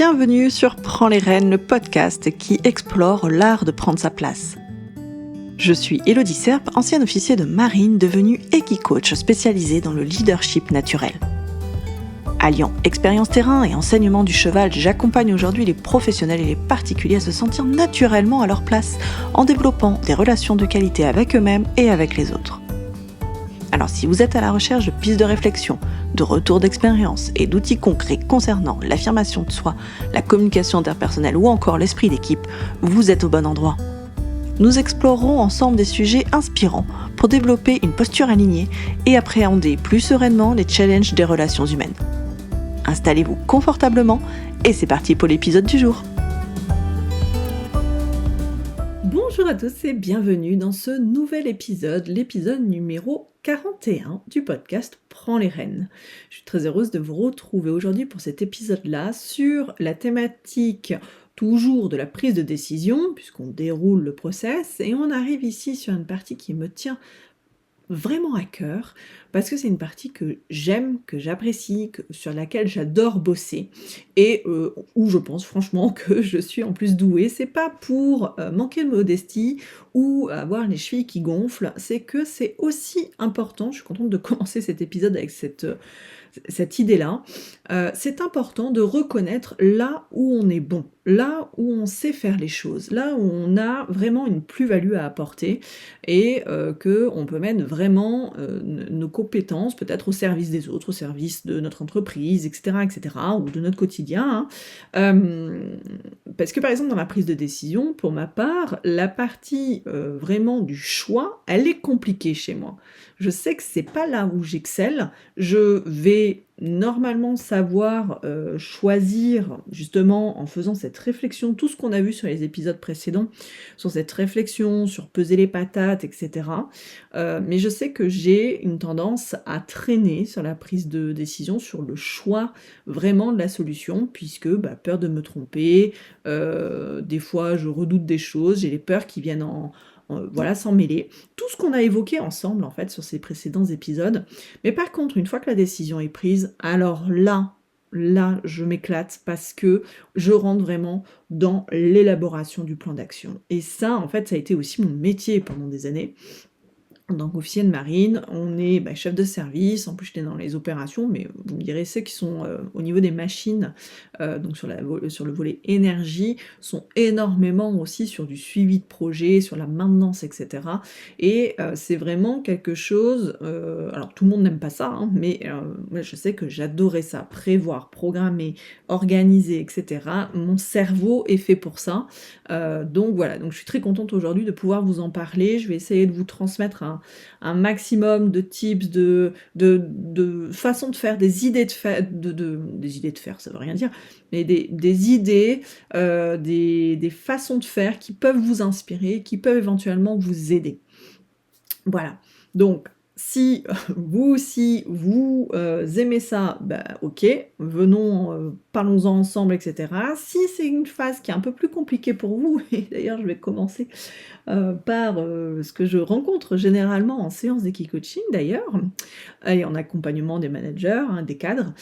Bienvenue sur Prends les rênes, le podcast qui explore l'art de prendre sa place. Je suis Élodie Serp, ancienne officier de marine devenue équicoach spécialisée dans le leadership naturel. Alliant expérience terrain et enseignement du cheval, j'accompagne aujourd'hui les professionnels et les particuliers à se sentir naturellement à leur place en développant des relations de qualité avec eux-mêmes et avec les autres. Alors si vous êtes à la recherche de pistes de réflexion, de retours d'expérience et d'outils concrets concernant l'affirmation de soi, la communication interpersonnelle ou encore l'esprit d'équipe, vous êtes au bon endroit. Nous explorerons ensemble des sujets inspirants pour développer une posture alignée et appréhender plus sereinement les challenges des relations humaines. Installez-vous confortablement et c'est parti pour l'épisode du jour. Bonjour à tous et bienvenue dans ce nouvel épisode, l'épisode numéro 41 du podcast Prends les rênes. Je suis très heureuse de vous retrouver aujourd'hui pour cet épisode-là sur la thématique toujours de la prise de décision, puisqu'on déroule le process, et on arrive ici sur une partie qui me tient vraiment à cœur, parce que c'est une partie que j'aime, que j'apprécie, sur laquelle j'adore bosser, et où je pense franchement que je suis en plus douée. C'est pas pour manquer de modestie ou avoir les chevilles qui gonflent, c'est que c'est aussi important, je suis contente de commencer cet épisode avec cette idée-là, c'est important de reconnaître là où on est bon, là où on sait faire les choses, là où on a vraiment une plus-value à apporter et qu'on peut mettre vraiment nos compétences peut-être au service des autres, au service de notre entreprise, etc., ou de notre quotidien. Parce que par exemple dans la prise de décision, pour ma part, la partie vraiment du choix, elle est compliquée chez moi. Je sais que c'est pas là où j'excelle, je vais normalement savoir choisir justement en faisant cette réflexion, tout ce qu'on a vu sur les épisodes précédents, sur cette réflexion, sur peser les patates, etc. Mais je sais que j'ai une tendance à traîner sur la prise de décision, sur le choix vraiment de la solution, puisque peur de me tromper, des fois je redoute des choses, j'ai les peurs qui viennent s'en mêler. Tout ce qu'on a évoqué ensemble, en fait, sur ces précédents épisodes. Mais par contre, une fois que la décision est prise, alors là, je m'éclate parce que je rentre vraiment dans l'élaboration du plan d'action. Et ça, en fait, ça a été aussi mon métier pendant des années. Donc officier de marine, on est chef de service, en plus j'étais dans les opérations, mais vous me direz ceux qui sont au niveau des machines, donc sur le volet énergie, sont énormément aussi sur du suivi de projet, sur la maintenance, etc. Et c'est vraiment quelque chose, alors tout le monde n'aime pas ça, mais moi je sais que j'adorais ça, prévoir, programmer, organiser, etc. Mon cerveau est fait pour ça, donc voilà, donc je suis très contente aujourd'hui de pouvoir vous en parler, je vais essayer de vous transmettre un maximum de tips, de façons de faire, des idées de faire, des idées de faire, ça veut rien dire, mais des idées, des façons de faire qui peuvent vous inspirer, qui peuvent éventuellement vous aider. Voilà, donc si vous aimez ça, ok, venons, parlons-en ensemble, etc. Si c'est une phase qui est un peu plus compliquée pour vous, et d'ailleurs je vais commencer par ce que je rencontre généralement en séance d'équicoaching d'ailleurs, et en accompagnement des managers, des cadres,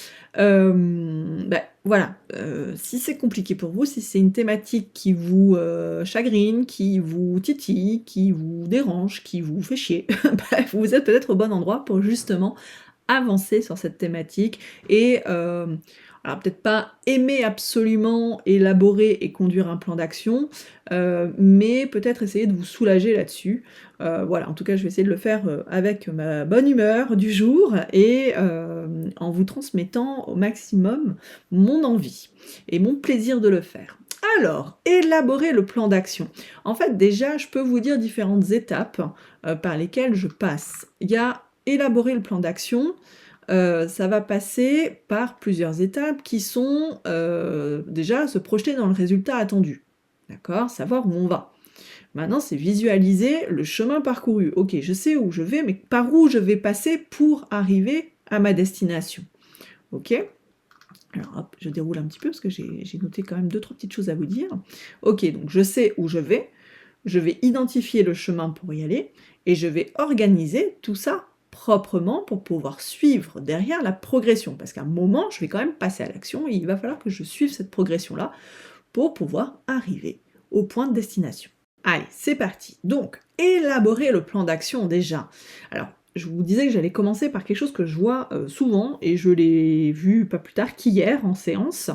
si c'est compliqué pour vous, si c'est une thématique qui vous chagrine, qui vous titille, qui vous dérange, qui vous fait chier, vous êtes peut-être au bon endroit pour justement avancer sur cette thématique et alors peut-être pas aimer absolument élaborer et conduire un plan d'action, mais peut-être essayer de vous soulager là-dessus. En tout cas je vais essayer de le faire avec ma bonne humeur du jour et en vous transmettant au maximum mon envie et mon plaisir de le faire. Alors, élaborer le plan d'action. En fait, déjà, je peux vous dire différentes étapes par lesquelles je passe. Il y a élaborer le plan d'action, ça va passer par plusieurs étapes qui sont déjà se projeter dans le résultat attendu, d'accord, savoir où on va. Maintenant, c'est visualiser le chemin parcouru. Ok, je sais où je vais, mais par où je vais passer pour arriver à ma destination. Ok ? Alors hop, je déroule un petit peu parce que j'ai noté quand même 2-3 petites choses à vous dire. Ok, donc je sais où je vais identifier le chemin pour y aller, et je vais organiser tout ça proprement pour pouvoir suivre derrière la progression. Parce qu'à un moment, je vais quand même passer à l'action et il va falloir que je suive cette progression-là pour pouvoir arriver au point de destination. Allez, c'est parti. Donc, élaborer le plan d'action déjà. Alors, je vous disais que j'allais commencer par quelque chose que je vois souvent, et je l'ai vu pas plus tard qu'hier en séance,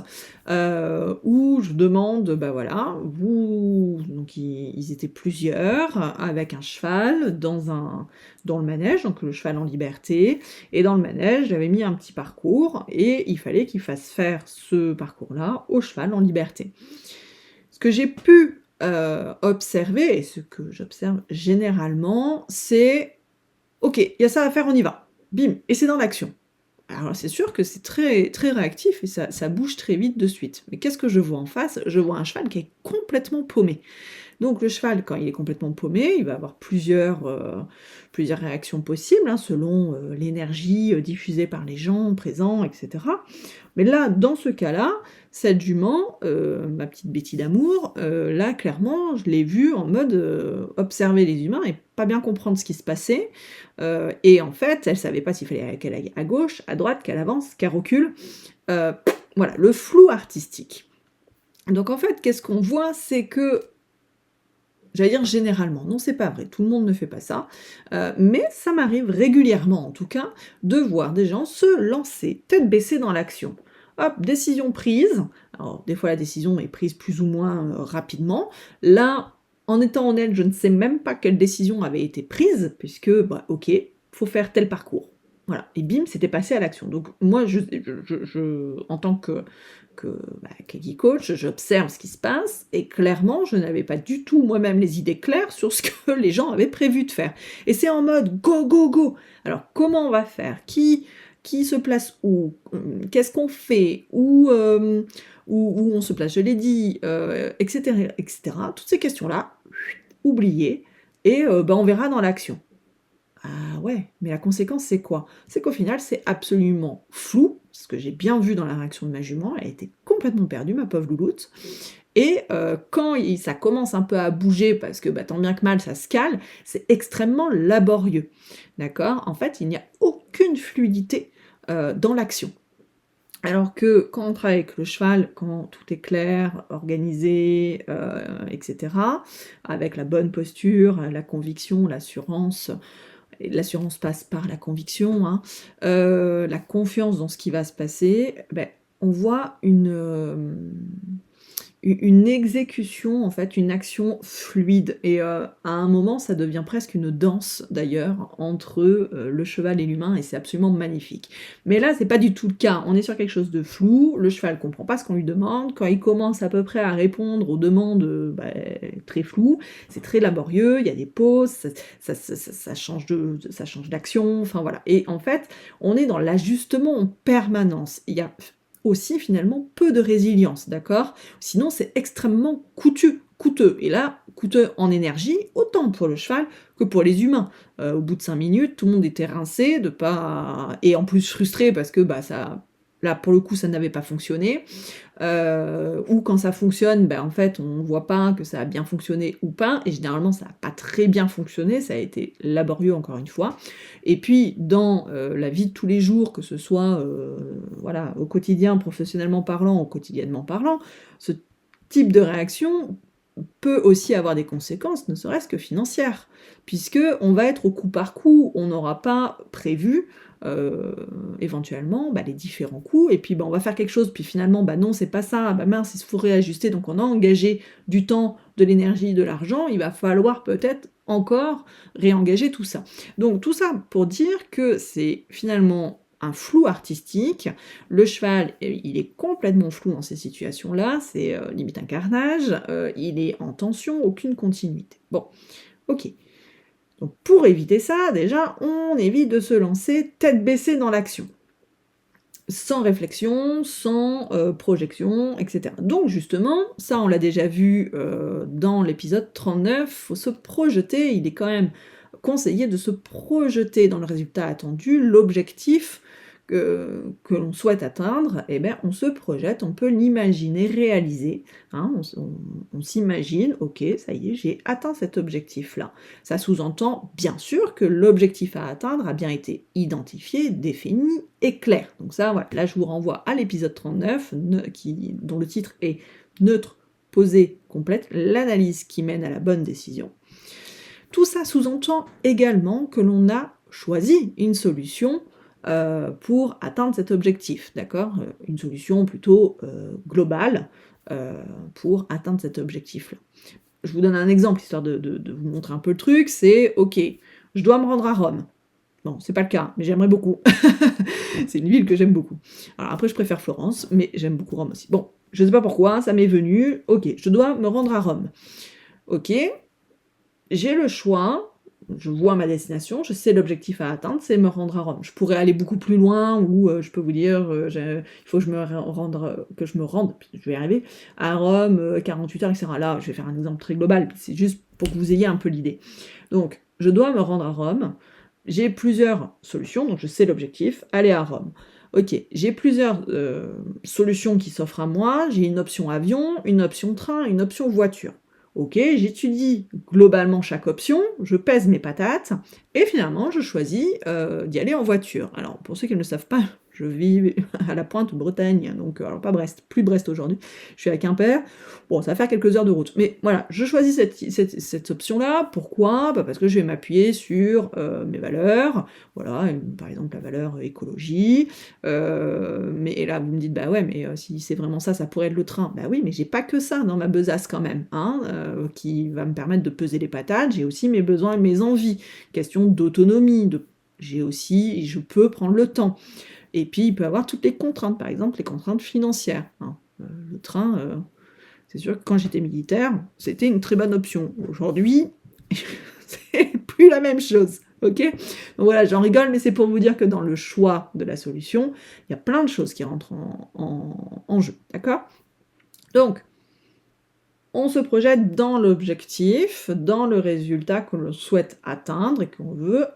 où je demande, bah voilà, donc ils étaient plusieurs, avec un cheval dans le manège, donc le cheval en liberté, et dans le manège, j'avais mis un petit parcours, et il fallait qu'il fasse faire ce parcours-là au cheval en liberté. Ce que j'ai pu observer, et ce que j'observe généralement, c'est OK, il y a ça à faire, on y va. Bim, et c'est dans l'action. Alors c'est sûr que c'est très, très réactif et ça bouge très vite de suite. Mais qu'est-ce que je vois en face? Je vois un cheval qui est complètement paumé. Donc le cheval, quand il est complètement paumé, il va avoir plusieurs réactions possibles, hein, selon l'énergie diffusée par les gens présents, etc. Mais là, dans ce cas-là, cette jument, ma petite Betty d'amour, là, clairement, je l'ai vue en mode observer les humains et pas bien comprendre ce qui se passait. Et en fait, elle savait pas s'il fallait qu'elle aille à gauche, à droite, qu'elle avance, qu'elle recule. Voilà, le flou artistique. Donc en fait, qu'est-ce qu'on voit? C'est que, j'allais dire généralement, non c'est pas vrai, tout le monde ne fait pas ça, mais ça m'arrive régulièrement en tout cas, de voir des gens se lancer tête baissée dans l'action. Hop, décision prise, alors des fois la décision est prise plus ou moins rapidement, là, en étant honnête, je ne sais même pas quelle décision avait été prise, puisque, bah ok, faut faire tel parcours. Voilà, et bim, c'était passé à l'action. Donc moi, en tant que Keggy Coach, j'observe ce qui se passe, et clairement, je n'avais pas du tout moi-même les idées claires sur ce que les gens avaient prévu de faire. Et c'est en mode go, go, go. Alors, comment on va faire? Qui se place où? Qu'est-ce qu'on fait? Où on se place? Je l'ai dit, etc., etc. Toutes ces questions-là, oubliées, et on verra dans l'action. Ah ouais, mais la conséquence, c'est quoi? C'est qu'au final, c'est absolument flou, ce que j'ai bien vu dans la réaction de ma jument, elle était complètement perdue, ma pauvre louloute. Et quand ça commence un peu à bouger, parce que tant bien que mal, ça se cale, c'est extrêmement laborieux. D'accord? En fait, il n'y a aucune fluidité dans l'action. Alors que quand on travaille avec le cheval, quand tout est clair, organisé, etc., avec la bonne posture, la conviction, l'assurance, et l'assurance passe par la conviction, hein, la confiance dans ce qui va se passer, on voit une exécution, en fait, une action fluide. Et à un moment, ça devient presque une danse, d'ailleurs, entre le cheval et l'humain, et c'est absolument magnifique. Mais là, c'est pas du tout le cas. On est sur quelque chose de flou, le cheval comprend pas ce qu'on lui demande, quand il commence à peu près à répondre aux demandes très floues, c'est très laborieux, il y a des pauses, ça change d'action, enfin voilà. Et en fait, on est dans l'ajustement en permanence. Il y a aussi finalement peu de résilience, d'accord? Sinon c'est extrêmement coûteux, et là, coûteux en énergie, autant pour le cheval que pour les humains. Au bout de 5 minutes, tout le monde était rincé, et en plus frustré parce que là pour le coup ça n'avait pas fonctionné, ou quand ça fonctionne, en fait on voit pas que ça a bien fonctionné ou pas, et généralement ça n'a pas très bien fonctionné, ça a été laborieux encore une fois. Et puis dans la vie de tous les jours, que ce soit voilà, au quotidien, professionnellement parlant, ou quotidiennement parlant, ce type de réaction peut aussi avoir des conséquences, ne serait-ce que financières, puisque on va être au coup par coup, on n'aura pas prévu éventuellement les différents coûts, et puis on va faire quelque chose, puis finalement non c'est pas ça, mince il faut réajuster, donc on a engagé du temps, de l'énergie, de l'argent, il va falloir peut-être encore réengager tout ça. Donc tout ça pour dire que c'est finalement un flou artistique, le cheval il est complètement flou dans ces situations-là, c'est limite un carnage, il est en tension, aucune continuité. Bon, ok. Donc pour éviter ça, déjà, on évite de se lancer tête baissée dans l'action. Sans réflexion, sans projection, etc. Donc justement, ça on l'a déjà vu dans l'épisode 39, faut se projeter, il est quand même conseillé de se projeter dans le résultat attendu, l'objectif que l'on souhaite atteindre, eh bien, on se projette, on peut l'imaginer réaliser, hein, on s'imagine, ok, ça y est, j'ai atteint cet objectif-là. Ça sous-entend, bien sûr, que l'objectif à atteindre a bien été identifié, défini et clair. Donc ça, voilà, là, je vous renvoie à l'épisode 39, dont le titre est « Neutre, posé, complète, l'analyse qui mène à la bonne décision ». Tout ça sous-entend également que l'on a choisi une solution pour atteindre cet objectif, d'accord? Une solution plutôt globale pour atteindre cet objectif-là. Je vous donne un exemple, histoire de vous montrer un peu le truc, c'est, ok, je dois me rendre à Rome. Bon, c'est pas le cas, mais j'aimerais beaucoup. C'est une ville que j'aime beaucoup. Alors après, je préfère Florence, mais j'aime beaucoup Rome aussi. Bon, je sais pas pourquoi, ça m'est venu, ok, je dois me rendre à Rome. Ok, j'ai le choix, je vois ma destination, je sais l'objectif à atteindre, c'est me rendre à Rome. Je pourrais aller beaucoup plus loin, ou je peux vous dire, il faut que je me rende, puis je vais y arriver, à Rome, 48 heures, etc. Là, je vais faire un exemple très global, c'est juste pour que vous ayez un peu l'idée. Donc, je dois me rendre à Rome, j'ai plusieurs solutions, donc je sais l'objectif, aller à Rome. Ok, j'ai plusieurs solutions qui s'offrent à moi, j'ai une option avion, une option train, une option voiture. Ok, j'étudie globalement chaque option, je pèse mes patates, et finalement je choisis d'y aller en voiture. Alors pour ceux qui ne le savent pas, je vis à la pointe Bretagne, donc alors pas Brest, plus Brest aujourd'hui, je suis à Quimper, bon ça va faire quelques heures de route, mais voilà, je choisis cette option-là, pourquoi? Bah parce que je vais m'appuyer sur mes valeurs, voilà, par exemple la valeur écologie, mais là vous me dites, bah ouais, mais si c'est vraiment ça, ça pourrait être le train, bah oui, mais j'ai pas que ça dans ma besace quand même, hein, qui va me permettre de peser les patates, j'ai aussi mes besoins et mes envies, question d'autonomie, je peux prendre le temps. Et puis, il peut y avoir toutes les contraintes, par exemple les contraintes financières. Hein. Le train, c'est sûr que quand j'étais militaire, c'était une très bonne option. Aujourd'hui, c'est plus la même chose. Ok? Donc voilà, j'en rigole, mais c'est pour vous dire que dans le choix de la solution, il y a plein de choses qui rentrent en jeu. D'accord? Donc, on se projette dans l'objectif, dans le résultat que l'on souhaite atteindre et qu'on veut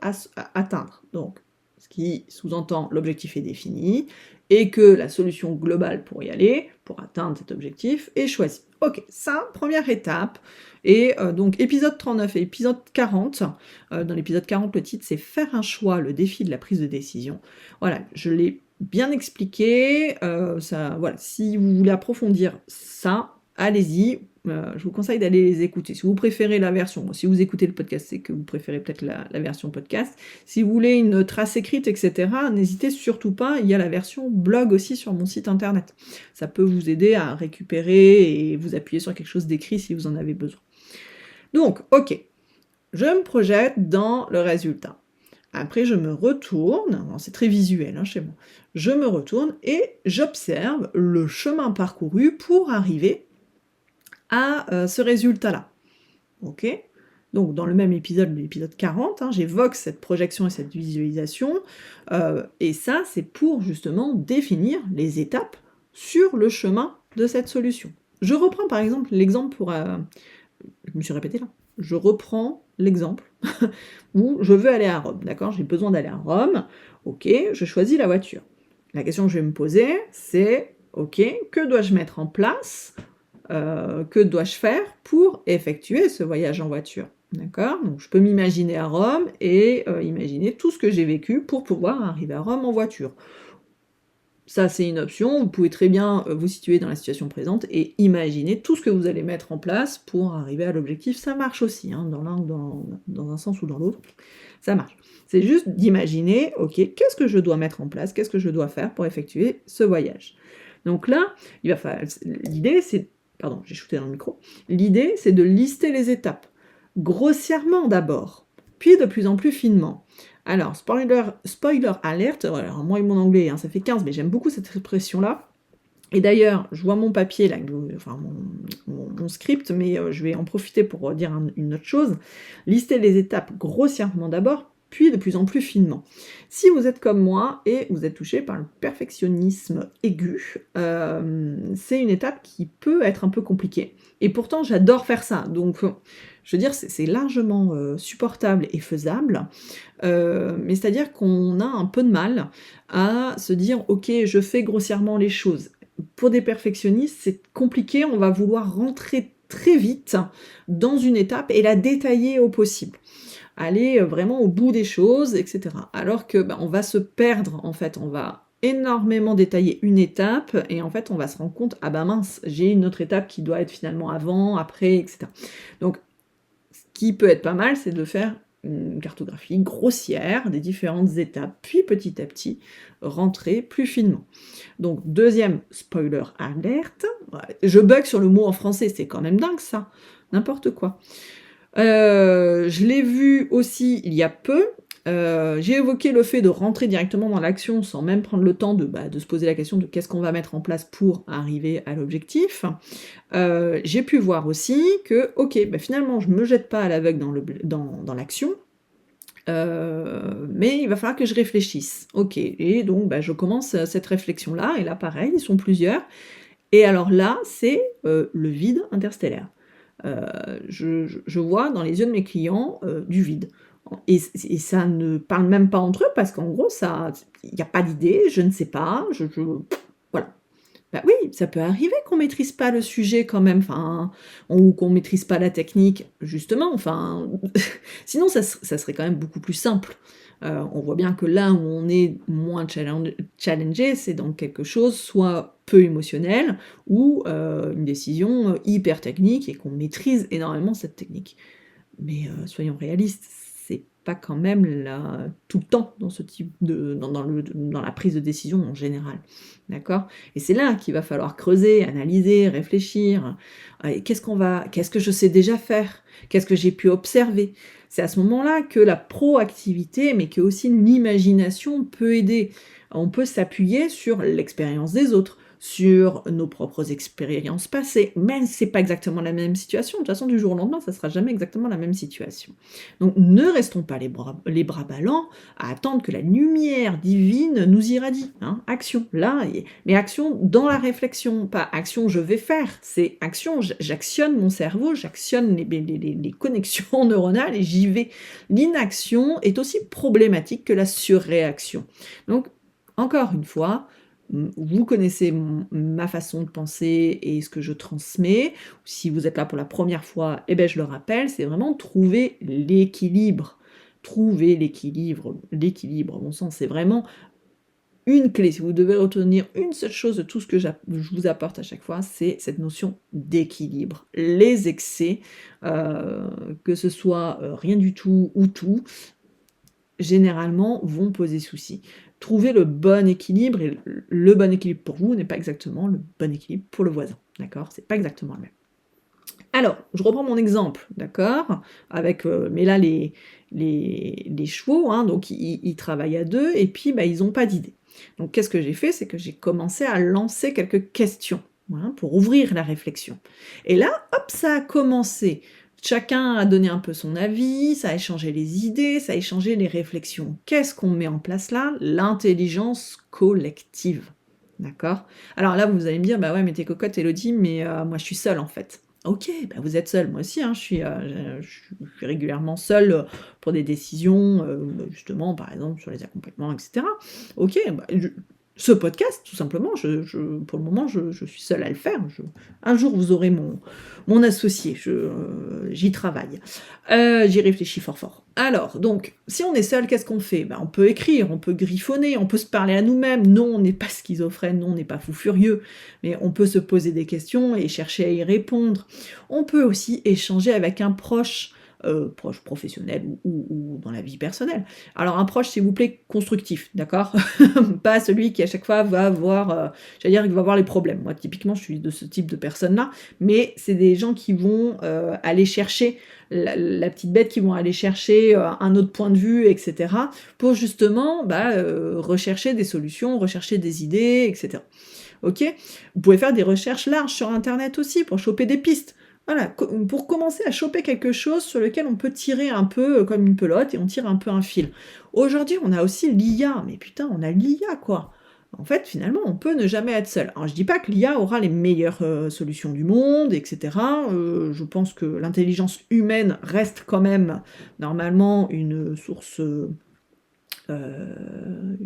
atteindre. Donc, ce qui sous-entend l'objectif est défini et que la solution globale pour y aller, pour atteindre cet objectif, est choisie. Ok, ça, première étape. Et donc, épisode 39 et épisode 40. Dans l'épisode 40, le titre, c'est « Faire un choix, le défi de la prise de décision ». Voilà, je l'ai bien expliqué. Voilà, si vous voulez approfondir ça, allez-y, je vous conseille d'aller les écouter. Si vous préférez la version, si vous écoutez le podcast, c'est que vous préférez peut-être la version podcast. Si vous voulez une trace écrite, etc., n'hésitez surtout pas, il y a la version blog aussi sur mon site internet. Ça peut vous aider à récupérer et vous appuyer sur quelque chose d'écrit si vous en avez besoin. Donc, ok, je me projette dans le résultat. Après, je me retourne, c'est très visuel chez moi, je me retourne et j'observe le chemin parcouru pour arriver à ce résultat-là. Ok? Donc, dans le même épisode, l'épisode 40, j'évoque cette projection et cette visualisation, et ça, c'est pour justement définir les étapes sur le chemin de cette solution. Je reprends par exemple l'exemple pour... je me suis répétée là. Je reprends l'exemple où je veux aller à Rome, d'accord? J'ai besoin d'aller à Rome, ok, je choisis la voiture. La question que je vais me poser, c'est, ok, que dois-je mettre en place, que dois-je faire pour effectuer ce voyage en voiture, d'accord? Donc je peux m'imaginer à Rome et imaginer tout ce que j'ai vécu pour pouvoir arriver à Rome en voiture. Ça, c'est une option, vous pouvez très bien vous situer dans la situation présente et imaginer tout ce que vous allez mettre en place pour arriver à l'objectif. Ça marche aussi, dans un sens ou dans l'autre, ça marche. C'est juste d'imaginer, ok, qu'est-ce que je dois mettre en place, qu'est-ce que je dois faire pour effectuer ce voyage. Donc là, l'idée, c'est... Pardon, j'ai shooté dans le micro. L'idée, c'est de lister les étapes. Grossièrement d'abord, puis de plus en plus finement. Alors, spoiler alert, alors moi et mon anglais, ça fait 15, mais j'aime beaucoup cette expression-là. Et d'ailleurs, je vois mon papier, là, mon script, mais je vais en profiter pour dire une autre chose. Lister les étapes grossièrement d'abord, puis de plus en plus finement. Si vous êtes comme moi et vous êtes touché par le perfectionnisme aigu, c'est une étape qui peut être un peu compliquée. Et pourtant, j'adore faire ça, donc Je veux dire, c'est largement, supportable et faisable, mais c'est-à-dire qu'on a un peu de mal à se dire: «OK, je fais grossièrement les choses». Pour des perfectionnistes, c'est compliqué, on va vouloir rentrer très vite dans une étape et la détailler au possible. Aller, vraiment au bout des choses et cetera. Alors que, on va se perdre, en fait, on va énormément détailler une étape et en fait, on va se rendre compte: «Ah bah mince, j'ai une autre étape qui doit être finalement avant, après» et cetera. Donc ce qui peut être pas mal, c'est de faire une cartographie grossière des différentes étapes, puis petit à petit, rentrer plus finement. Donc deuxième spoiler alert, ouais, je bug sur le mot en français, c'est quand même dingue ça, n'importe quoi. Je l'ai vu aussi il y a peu, j'ai évoqué le fait de rentrer directement dans l'action sans même prendre le temps de se poser la question de qu'est-ce qu'on va mettre en place pour arriver à l'objectif. J'ai pu voir aussi que, OK, finalement je me jette pas à l'aveugle dans l'action, mais il va falloir que je réfléchisse. OK et donc je commence, cette réflexion-là et là pareil, ils sont plusieurs et alors là, c'est, le vide interstellaire. Je vois dans les yeux de mes clients, du vide. Et ça ne parle même pas entre eux parce qu'en gros ça il y a pas d'idée, je ne sais pas, voilà. Bah oui, ça peut arriver qu'on maîtrise pas le sujet quand même, enfin, ou qu'on maîtrise pas la technique, justement, enfin, sinon ça serait quand même beaucoup plus simple. On voit bien que là où on est moins challengé, c'est dans quelque chose soit peu émotionnel ou, une décision, hyper technique et qu'on maîtrise énormément cette technique. Mais, soyons réalistes, c'est pas quand même là tout le temps dans ce type de dans la prise de décision en général, d'accord? Et c'est là qu'il va falloir creuser, analyser, réfléchir. Qu'est-ce que je sais déjà faire? Qu'est-ce que j'ai pu observer? C'est à ce moment-là que la proactivité, mais que aussi l'imagination peut aider. On peut s'appuyer sur l'expérience des autres, sur nos propres expériences passées, même si c'est pas exactement la même situation. De toute façon, du jour au lendemain, ça sera jamais exactement la même situation. Donc ne restons pas les bras ballants à attendre que la lumière divine nous irradie, hein. Action, là, mais action dans la réflexion, pas action je vais faire, c'est action, j'actionne mon cerveau, j'actionne les connexions neuronales et j'y vais. L'inaction est aussi problématique que la surréaction. Donc, encore une fois, vous connaissez ma façon de penser et ce que je transmets. Si vous êtes là pour la première fois, je le rappelle, c'est vraiment trouver l'équilibre. Trouver l'équilibre, à mon sens, c'est vraiment une clé. Si vous devez retenir une seule chose de tout ce que je vous apporte à chaque fois, c'est cette notion d'équilibre. Les excès, que ce soit rien du tout ou tout, généralement vont poser souci. Trouver le bon équilibre et le bon équilibre pour vous n'est pas exactement le bon équilibre pour le voisin, d'accord? C'est pas exactement le même. Alors, je reprends mon exemple, d'accord? Avec, mais là les chevaux, hein, donc ils travaillent à 2 et puis, ils ont pas d'idée. Donc qu'est-ce que j'ai fait? C'est que j'ai commencé à lancer quelques questions, voilà, pour ouvrir la réflexion. Et là, hop, ça a commencé. Chacun a donné un peu son avis, ça a échangé les idées, ça a échangé les réflexions. Qu'est-ce qu'on met en place là? L'intelligence collective, d'accord? Alors là, vous allez me dire: «Bah ouais, mais tu es cocotte Élodie, mais moi je suis seule en fait». OK, vous êtes seule, moi aussi, hein, je suis régulièrement seule, pour des décisions, justement, par exemple, sur les accompagnements et cetera. OK, ce podcast, tout simplement, pour le moment, je suis seule à le faire. Un jour, vous aurez mon associé, j'y travaille. J'y réfléchis fort, fort. Alors, donc, si on est seul, qu'est-ce qu'on fait? On peut écrire, on peut griffonner, on peut se parler à nous-mêmes. Non, on n'est pas schizophrène, non, on n'est pas fou furieux, mais on peut se poser des questions et chercher à y répondre. On peut aussi échanger avec un proche, proche professionnel ou dans la vie personnelle. Alors un proche, s'il vous plaît, constructif, d'accord? Pas celui qui à chaque fois va avoir, il va avoir les problèmes. Moi, typiquement, je suis de ce type de personne-là, mais c'est des gens qui vont aller chercher la petite bête, qui vont aller chercher un autre point de vue, etc., pour justement rechercher des solutions, rechercher des idées, etc. Ok? Vous pouvez faire des recherches larges sur Internet aussi pour choper des pistes. Voilà, pour commencer à choper quelque chose sur lequel on peut tirer un peu comme une pelote et on tire un peu un fil. Aujourd'hui, on a aussi l'IA, mais putain, on a l'IA quoi. En fait, finalement, on peut ne jamais être seul. Alors je dis pas que l'IA aura les meilleures, solutions du monde et cetera, je pense que l'intelligence humaine reste quand même normalement une source,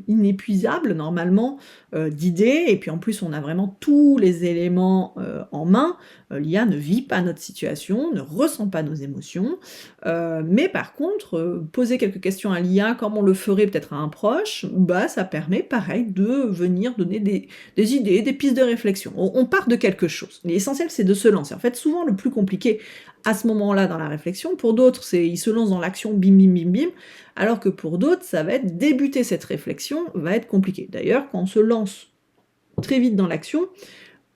inépuisable normalement, d'idées et puis en plus on a vraiment tous les éléments, en main. L'IA ne vit pas notre situation, ne ressent pas nos émotions, mais par contre, poser quelques questions à l'IA comme on le ferait peut-être à un proche, bah, ça permet pareil de venir donner des idées, des pistes de réflexion. On part de quelque chose. L'essentiel c'est de se lancer. En fait, souvent le plus compliqué à ce moment-là dans la réflexion, pour d'autres c'est ils se lancent dans l'action bim, bim, bim, bim, alors que pour d'autres, ça va être débuter cette réflexion va être compliqué. D'ailleurs, quand on se lance très vite dans l'action,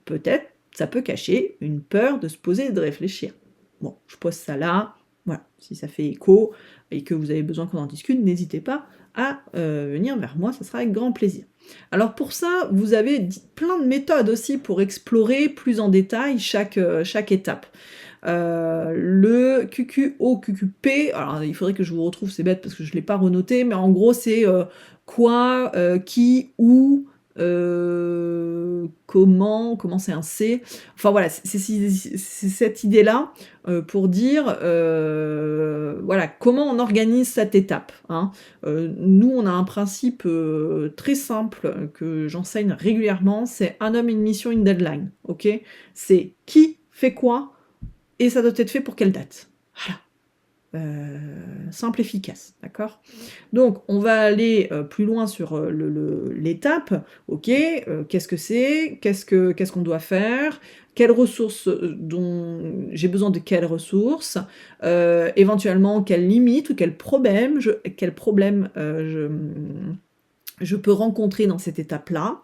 peut-être ça peut cacher une peur de se poser et de réfléchir. Bon, je pose ça là, voilà, si ça fait écho et que vous avez besoin qu'on en discute, n'hésitez pas à venir vers moi, ça sera avec grand plaisir. Alors pour ça, vous avez plein de méthodes aussi pour explorer plus en détail chaque étape. Le QQO, QQP, alors il faudrait que je vous retrouve, c'est bête parce que je ne l'ai pas renoté, mais en gros c'est quoi, qui, où, comment c'est un C. Enfin voilà, c'est cette idée-là pour dire voilà, comment on organise cette étape. Hein. Nous, on a un principe très simple que j'enseigne régulièrement, c'est un homme, une mission, une deadline. Ok, c'est qui fait quoi et ça doit être fait pour quelle date. Voilà. Simple, efficace, d'accord? Donc, on va aller plus loin sur l'étape. Ok, qu'est-ce que c'est? Qu'est-ce qu'on doit faire? Quelles ressources dont j'ai besoin de quelles ressources? Éventuellement, quelles limites ou quels problèmes je peux rencontrer dans cette étape-là.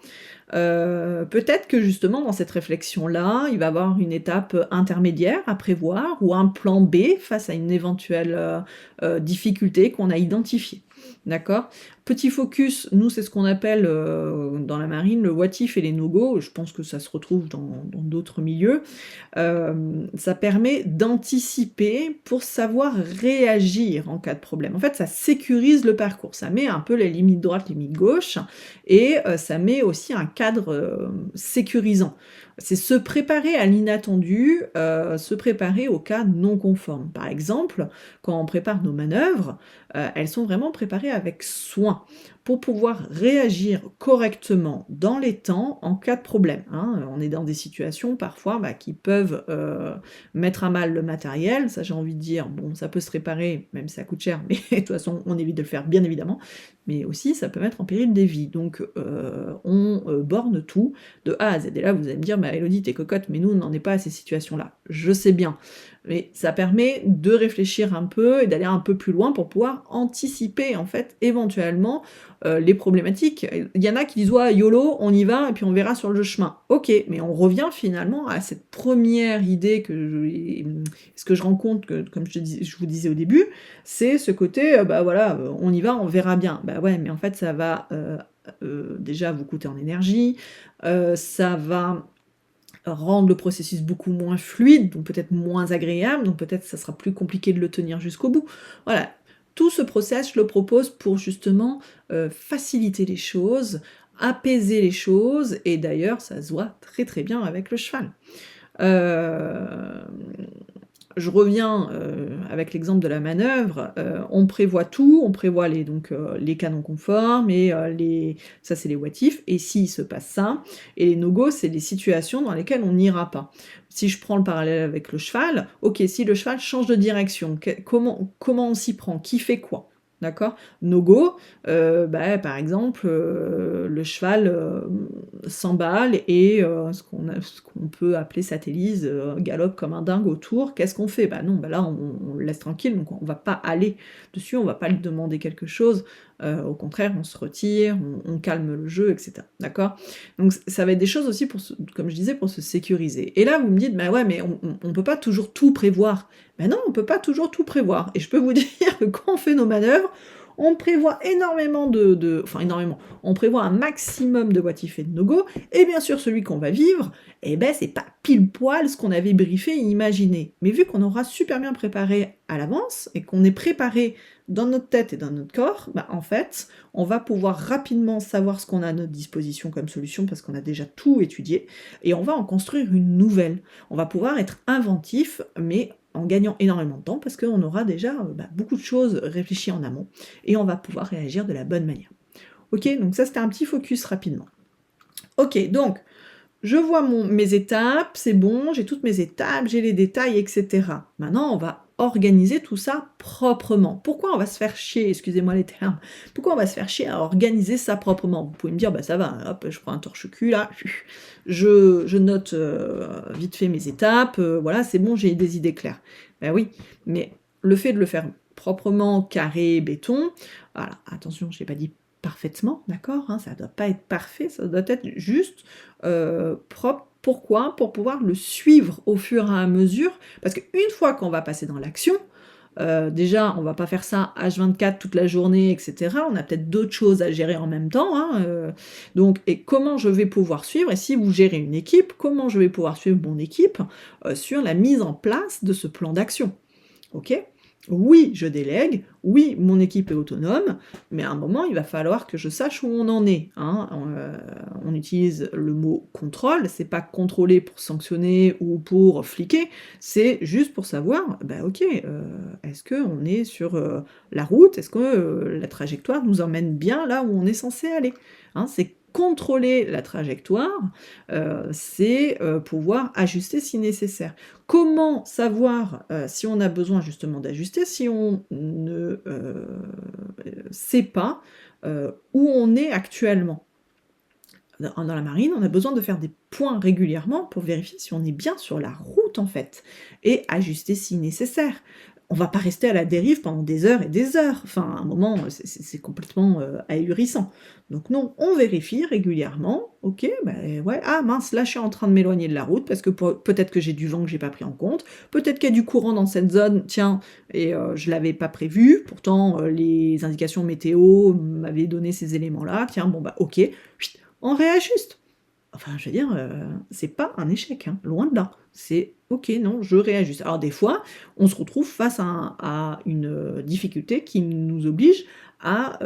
Peut-être que justement dans cette réflexion-là, il va y avoir une étape intermédiaire à prévoir ou un plan B face à une éventuelle difficulté qu'on a identifiée. D'accord? Petit focus, nous c'est ce qu'on appelle dans la marine le what if et les no-go, je pense que ça se retrouve dans d'autres milieux. Ça permet d'anticiper pour savoir réagir en cas de problème. En fait, ça sécurise le parcours, ça met un peu les limites droites, les limites gauches, et ça met aussi un cadre sécurisant. C'est se préparer à l'inattendu, se préparer aux cas non conformes. Par exemple, quand on prépare nos manœuvres, elles sont vraiment préparées avec soin pour pouvoir réagir correctement dans les temps en cas de problème. Hein. On est dans des situations parfois qui peuvent mettre à mal le matériel, ça j'ai envie de dire, bon ça peut se réparer, même si ça coûte cher, mais de toute façon on évite de le faire bien évidemment, mais aussi ça peut mettre en péril des vies, donc on borne tout de A à Z. Et là vous allez me dire, Élodie t'es cocotte, mais nous on n'en est pas à ces situations-là, je sais bien, mais ça permet de réfléchir un peu et d'aller un peu plus loin pour pouvoir anticiper en fait éventuellement les problématiques. Il y en a qui disent ouais, YOLO, on y va et puis on verra sur le chemin. Ok, mais on revient finalement à cette première idée ce que je rencontre, comme je vous disais au début, c'est ce côté, voilà, on y va, on verra bien. Bah ouais, mais en fait ça va déjà vous coûter en énergie, ça va rendre le processus beaucoup moins fluide, donc peut-être moins agréable, donc peut-être ça sera plus compliqué de le tenir jusqu'au bout. Voilà, tout ce process, je le propose pour justement faciliter les choses, apaiser les choses, et d'ailleurs ça se voit très très bien avec le cheval. Je reviens avec l'exemple de la manœuvre, on prévoit tout, on prévoit les cas non conformes, et ça c'est les what if, et s'il se passe ça, et les no-go c'est les situations dans lesquelles on n'ira pas. Si je prends le parallèle avec le cheval, ok, si le cheval change de direction, comment on s'y prend? Qui fait quoi? D'accord? No-go, par exemple, le cheval s'emballe et ce qu'on peut appeler satellise, galope comme un dingue autour. Qu'est-ce qu'on fait? Non, là on le laisse tranquille, donc on va pas aller dessus, on va pas lui demander quelque chose. Au contraire, on se retire, on calme le jeu, etc. D'accord? Donc ça va être des choses aussi comme je disais, pour se sécuriser. Et là, vous me dites, ouais, mais on peut pas toujours tout prévoir. Non, on peut pas toujours tout prévoir. Et je peux vous dire que quand on fait nos manœuvres, On prévoit énormément enfin énormément, on prévoit un maximum de what if et de no-go, et bien sûr celui qu'on va vivre, eh ben c'est pas pile poil ce qu'on avait briefé et imaginé. Mais vu qu'on aura super bien préparé à l'avance, et qu'on est préparé dans notre tête et dans notre corps, bah en fait, on va pouvoir rapidement savoir ce qu'on a à notre disposition comme solution, parce qu'on a déjà tout étudié, et on va en construire une nouvelle. On va pouvoir être inventif, mais en gagnant énormément de temps, parce qu'on aura déjà beaucoup de choses réfléchies en amont, et on va pouvoir réagir de la bonne manière. Ok, donc ça c'était un petit focus rapidement. Ok, donc je vois mes étapes, c'est bon, j'ai toutes mes étapes, j'ai les détails, etc. Maintenant, on va organiser tout ça proprement. Pourquoi on va se faire chier, excusez-moi les termes, pourquoi on va se faire chier à organiser ça proprement? Vous pouvez me dire, bah ça va, hop, je prends un torche-cul là, je note vite fait mes étapes, voilà, c'est bon, j'ai des idées claires. Ben oui, mais le fait de le faire proprement, carré, béton, voilà, attention, je n'ai pas dit parfaitement, d'accord, hein, ça ne doit pas être parfait, ça doit être juste propre. Pourquoi? Pour pouvoir le suivre au fur et à mesure, parce qu'une fois qu'on va passer dans l'action, déjà, on va pas faire ça H24 toute la journée, etc. On a peut-être d'autres choses à gérer en même temps, hein, donc, et comment je vais pouvoir suivre, et si vous gérez une équipe, comment je vais pouvoir suivre mon équipe sur la mise en place de ce plan d'action, ok? Oui, je délègue, oui, mon équipe est autonome, mais à un moment, il va falloir que je sache où on en est, hein. On utilise le mot contrôle, c'est pas contrôler pour sanctionner ou pour fliquer, c'est juste pour savoir, ok, est-ce qu'on est sur la route, est-ce que la trajectoire nous emmène bien là où on est censé aller, hein, c'est contrôler la trajectoire, c'est pouvoir ajuster si nécessaire. Comment savoir si on a besoin justement d'ajuster si on ne sait pas où on est actuellement? Dans la marine, on a besoin de faire des points régulièrement pour vérifier si on est bien sur la route en fait, et ajuster si nécessaire. On va pas rester à la dérive pendant des heures et des heures. Enfin, à un moment, c'est complètement ahurissant. Donc non, on vérifie régulièrement. Ok, ouais, ah mince, là je suis en train de m'éloigner de la route parce que peut-être que j'ai du vent que j'ai pas pris en compte. Peut-être qu'il y a du courant dans cette zone, tiens, et je l'avais pas prévu. Pourtant, les indications météo m'avaient donné ces éléments-là. Tiens, bon ok, on réajuste. Enfin, je veux dire, c'est pas un échec, hein, loin de là. C'est ok, non, je réajuste. Alors des fois, on se retrouve face à une difficulté qui nous oblige à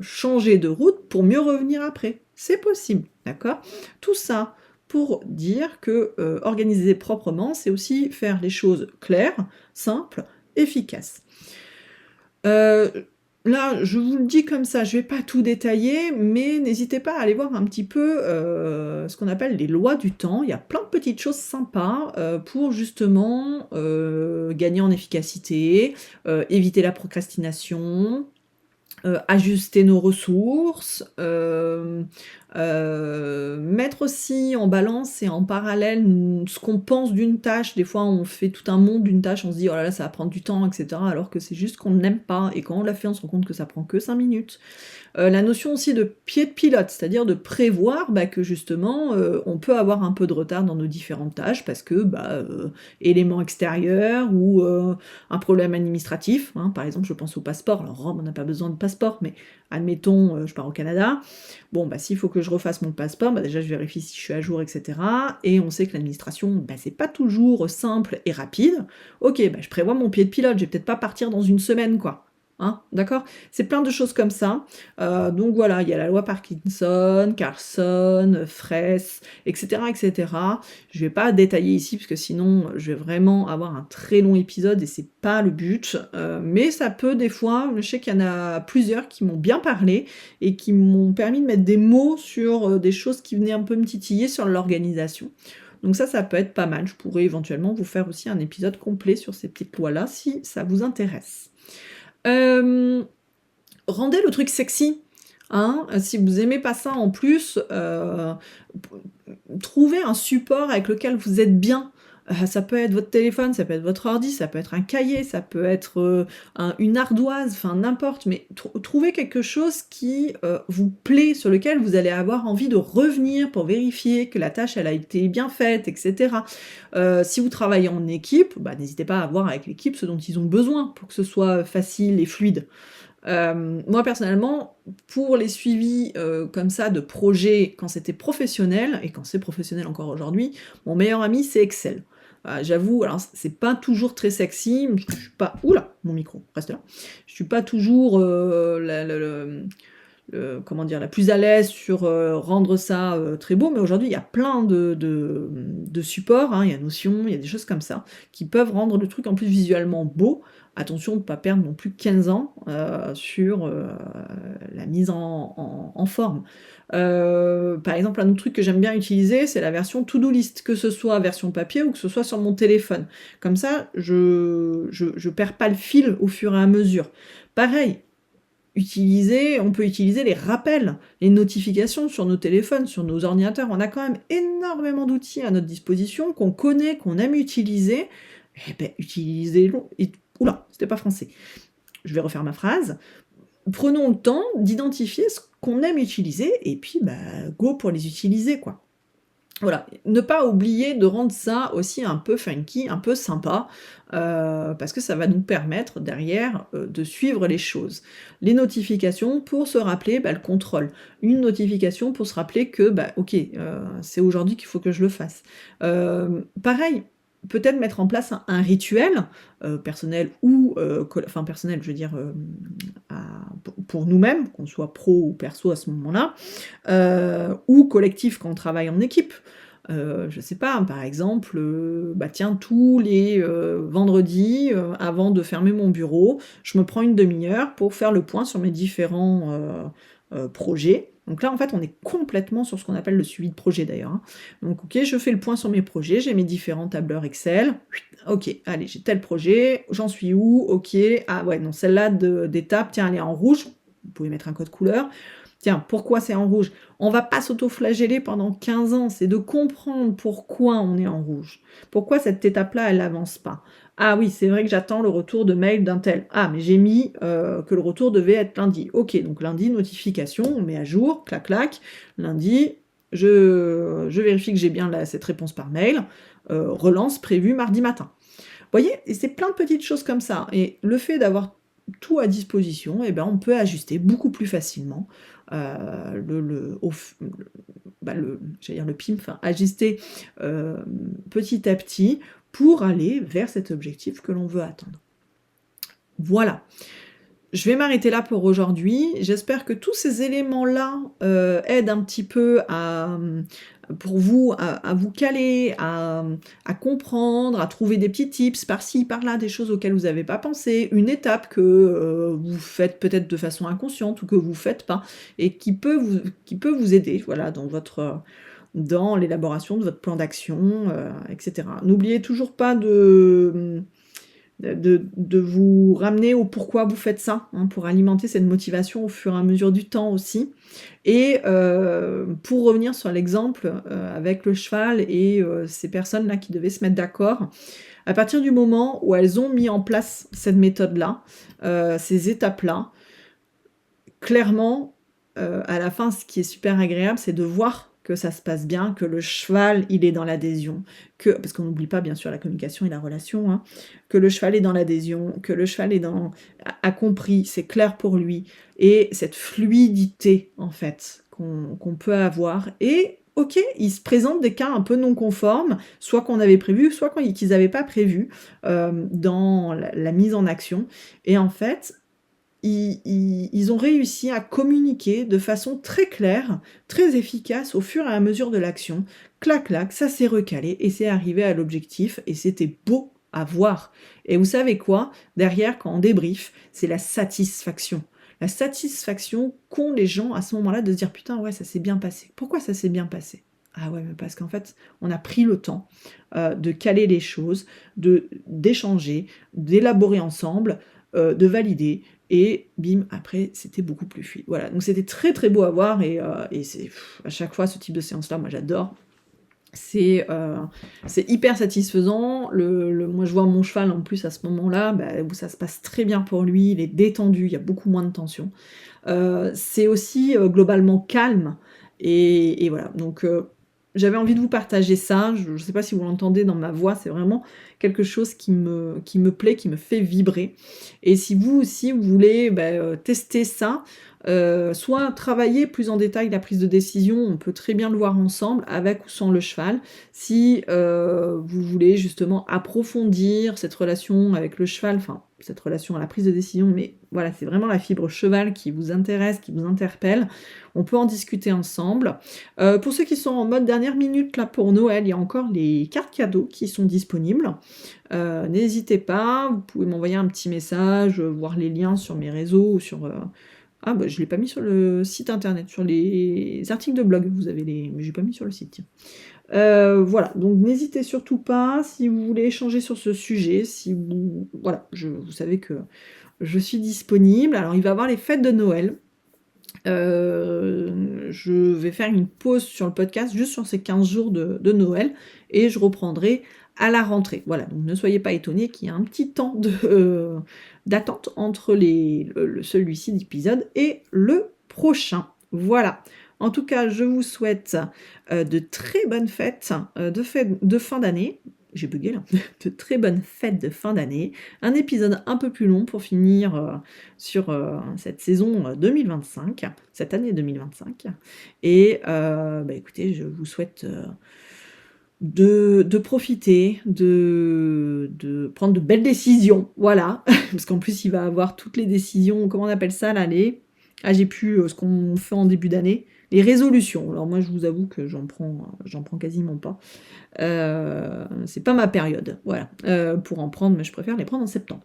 changer de route pour mieux revenir après. C'est possible, d'accord? Tout ça pour dire que organiser proprement, c'est aussi faire les choses claires, simples, efficaces. Là, je vous le dis comme ça, je vais pas tout détailler, mais n'hésitez pas à aller voir un petit peu ce qu'on appelle les lois du temps. Il y a plein de petites choses sympas pour justement gagner en efficacité, éviter la procrastination, ajuster nos ressources, mettre aussi en balance et en parallèle ce qu'on pense d'une tâche. Des fois, on fait tout un monde d'une tâche, on se dit « Oh là là, ça va prendre du temps, etc. » alors que c'est juste qu'on n'aime pas. Et quand on l'a fait, on se rend compte que ça prend que 5 minutes. La notion aussi de pied de pilote, c'est-à-dire de prévoir que justement, on peut avoir un peu de retard dans nos différentes tâches parce que, éléments extérieurs ou un problème administratif, hein. Par exemple, je pense au passeport. Alors Rome, on n'a pas besoin de passeport, mais admettons, je pars au Canada. Bon, s'il faut que je refasse mon passeport, déjà je vérifie si je suis à jour, etc. Et on sait que l'administration, c'est pas toujours simple et rapide. Ok, je prévois mon pied de pilote, je vais peut-être pas partir dans une semaine, quoi. Hein, d'accord? C'est plein de choses comme ça. Donc voilà, il y a la loi Parkinson, Carlson, Fraisse, etc., etc. Je vais pas détailler ici, parce que sinon, je vais vraiment avoir un très long épisode, et c'est pas le but. Mais ça peut, des fois, je sais qu'il y en a plusieurs qui m'ont bien parlé, et qui m'ont permis de mettre des mots sur des choses qui venaient un peu me titiller sur l'organisation. Donc ça peut être pas mal. Je pourrais éventuellement vous faire aussi un épisode complet sur ces petites lois-là, si ça vous intéresse. Rendez le truc sexy, hein, si vous aimez pas ça en plus, trouvez un support avec lequel vous êtes bien. Ça peut être votre téléphone, ça peut être votre ordi, ça peut être un cahier, ça peut être une ardoise, enfin n'importe, mais trouvez quelque chose qui vous plaît, sur lequel vous allez avoir envie de revenir pour vérifier que la tâche elle a été bien faite, etc. Si vous travaillez en équipe, n'hésitez pas à voir avec l'équipe ce dont ils ont besoin pour que ce soit facile et fluide. Moi personnellement, pour les suivis, comme ça de projets quand c'était professionnel et quand c'est professionnel encore aujourd'hui, mon meilleur ami c'est Excel. J'avoue, alors c'est pas toujours très sexy, parce que je suis pas ouh là, mon micro, reste là. Je suis pas toujours, la comment dire? La plus à l'aise sur, rendre ça, très beau, mais aujourd'hui il y a plein de supports, hein, il y a Notion, il y a des choses comme ça, qui peuvent rendre le truc en plus visuellement beau. Attention de ne pas perdre non plus 15 ans, sur, la mise en forme. Par exemple, un autre truc que j'aime bien utiliser, c'est la version to-do list, que ce soit version papier ou que ce soit sur mon téléphone. Comme ça, je perds pas le fil au fur et à mesure. Pareil, on peut utiliser les rappels, les notifications sur nos téléphones, sur nos ordinateurs. On a quand même énormément d'outils à notre disposition qu'on connaît, qu'on aime utiliser. Eh ben, utilisez-les. Oula, c'était pas français. Je vais refaire ma phrase. Prenons le temps d'identifier ce qu'on aime utiliser et puis bah, go pour les utiliser, quoi. Voilà, ne pas oublier de rendre ça aussi un peu funky, un peu sympa, parce que ça va nous permettre derrière, de suivre les choses. Les notifications pour se rappeler, bah, le contrôle. Une notification pour se rappeler que, bah, OK, c'est aujourd'hui qu'il faut que je le fasse. Pareil, peut-être mettre en place un rituel, personnel ou, enfin personnel, je veux dire, pour nous-mêmes, qu'on soit pro ou perso à ce moment-là, ou collectif quand on travaille en équipe. Je sais pas, par exemple, bah tiens, tous les, vendredis, avant de fermer mon bureau, je me prends une demi-heure pour faire le point sur mes différents, projets. Donc là, en fait, on est complètement sur ce qu'on appelle le suivi de projet d'ailleurs, hein. Donc OK, je fais le point sur mes projets, j'ai mes différents tableurs Excel. OK, allez, j'ai tel projet, j'en suis où? OK, ah ouais, non, celle-là d'étape, tiens, elle est en rouge. Vous pouvez mettre un code couleur. Tiens, pourquoi c'est en rouge? On va pas s'auto-flageller pendant 15 ans, c'est de comprendre pourquoi on est en rouge. Pourquoi cette étape-là, elle avance pas? Ah oui, c'est vrai que j'attends le retour de mail d'un tel. Ah, mais j'ai mis, que le retour devait être lundi. OK, donc lundi, notification, on met à jour, clac, clac. Lundi, je vérifie que j'ai bien cette réponse par mail. Relance prévue mardi matin. Vous voyez? Et c'est plein de petites choses comme ça. Et le fait d'avoir tout à disposition, eh ben, on peut ajuster beaucoup plus facilement j'allais dire le PIM, enfin ajuster petit à petit pour aller vers cet objectif que l'on veut atteindre. Voilà. Je vais m'arrêter là pour aujourd'hui. J'espère que tous ces éléments-là aident un petit peu pour vous à vous caler, à comprendre, à trouver des petits tips par-ci, par-là, des choses auxquelles vous n'avez pas pensé, une étape que vous faites peut-être de façon inconsciente ou que vous ne faites pas, et qui peut vous aider voilà, dans l'élaboration de votre plan d'action, etc. N'oubliez toujours pas de vous ramener au pourquoi vous faites ça, hein, pour alimenter cette motivation au fur et à mesure du temps aussi. Et pour revenir sur l'exemple avec le cheval et ces personnes-là qui devaient se mettre d'accord, à partir du moment où elles ont mis en place cette méthode-là, ces étapes-là, clairement, à la fin, ce qui est super agréable, c'est de voir que ça se passe bien, que le cheval, il est dans l'adhésion, parce qu'on n'oublie pas bien sûr la communication et la relation, hein, que le cheval est dans l'adhésion, que le cheval a compris, c'est clair pour lui, et cette fluidité, en fait, qu'on peut avoir. Et ok, il se présente des cas un peu non conformes, soit qu'on avait prévu, soit qu'ils n'avaient pas prévu dans la mise en action. Et en fait, ils ont réussi à communiquer de façon très claire, très efficace au fur et à mesure de l'action. Clac, clac, ça s'est recalé et c'est arrivé à l'objectif et c'était beau à voir. Et vous savez quoi? Derrière, quand on débrief, c'est la satisfaction. La satisfaction qu'ont les gens à ce moment-là de se dire putain, ouais, ça s'est bien passé. Pourquoi ça s'est bien passé? Ah ouais, mais parce qu'en fait, on a pris le temps de caler les choses, d'échanger, d'élaborer ensemble, de valider, et bim, après, c'était beaucoup plus fluide. Voilà, donc c'était très très beau à voir, et c'est à chaque fois ce type de séance-là, moi j'adore. C'est hyper satisfaisant. Moi, je vois mon cheval en plus à ce moment-là, où ça se passe très bien pour lui, il est détendu, il y a beaucoup moins de tension. C'est aussi globalement calme, et voilà. Donc, j'avais envie de vous partager ça. Je ne sais pas si vous l'entendez dans ma voix, c'est vraiment quelque chose qui me plaît, qui me fait vibrer. Et si vous aussi, vous voulez tester ça, soit travailler plus en détail la prise de décision, on peut très bien le voir ensemble, avec ou sans le cheval. Si vous voulez justement approfondir cette relation avec le cheval, enfin cette relation à la prise de décision, mais voilà, c'est vraiment la fibre cheval qui vous intéresse, qui vous interpelle, on peut en discuter ensemble. Pour ceux qui sont en mode dernière minute, là pour Noël, il y a encore les cartes cadeaux qui sont disponibles. N'hésitez pas, vous pouvez m'envoyer un petit message, voir les liens sur mes réseaux ou sur... je ne l'ai pas mis sur le site internet, sur les articles de blog, vous avez les... mais je l'ai pas mis sur le site, tiens. Voilà, donc n'hésitez surtout pas si vous voulez échanger sur ce sujet, si vous... Voilà, vous savez que je suis disponible. Alors il va y avoir les fêtes de Noël. Je vais faire une pause sur le podcast juste sur ces 15 jours de Noël et je reprendrai à la rentrée. Voilà, donc ne soyez pas étonnés qu'il y a un petit temps d'attente entre celui-ci d'épisode et le prochain. Voilà. En tout cas, je vous souhaite de très bonnes fêtes de fin d'année. J'ai bugué là. De très bonnes fêtes de fin d'année. Un épisode un peu plus long pour finir sur cette saison 2025, cette année 2025. Et écoutez, je vous souhaite de profiter, de prendre de belles décisions. Voilà. Parce qu'en plus, il va avoir toutes les décisions, comment on appelle ça là, j'ai plus ce qu'on fait en début d'année. Les résolutions. Alors moi, je vous avoue que j'en prends quasiment pas. C'est pas ma période, voilà, pour en prendre, mais je préfère les prendre en septembre.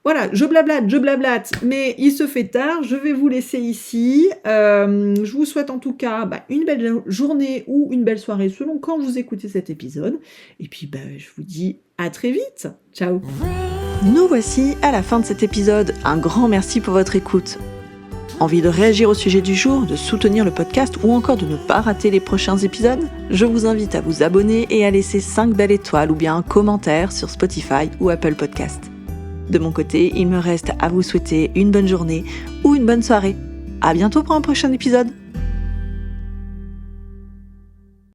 Voilà, je blablate, mais il se fait tard, je vais vous laisser ici. Je vous souhaite en tout cas une belle journée ou une belle soirée, selon quand vous écoutez cet épisode. Et puis, je vous dis à très vite. Ciao. Nous voici à la fin de cet épisode. Un grand merci pour votre écoute. Envie de réagir au sujet du jour, de soutenir le podcast ou encore de ne pas rater les prochains épisodes? Je vous invite à vous abonner et à laisser 5 belles étoiles ou bien un commentaire sur Spotify ou Apple Podcast. De mon côté, il me reste à vous souhaiter une bonne journée ou une bonne soirée. À bientôt pour un prochain épisode.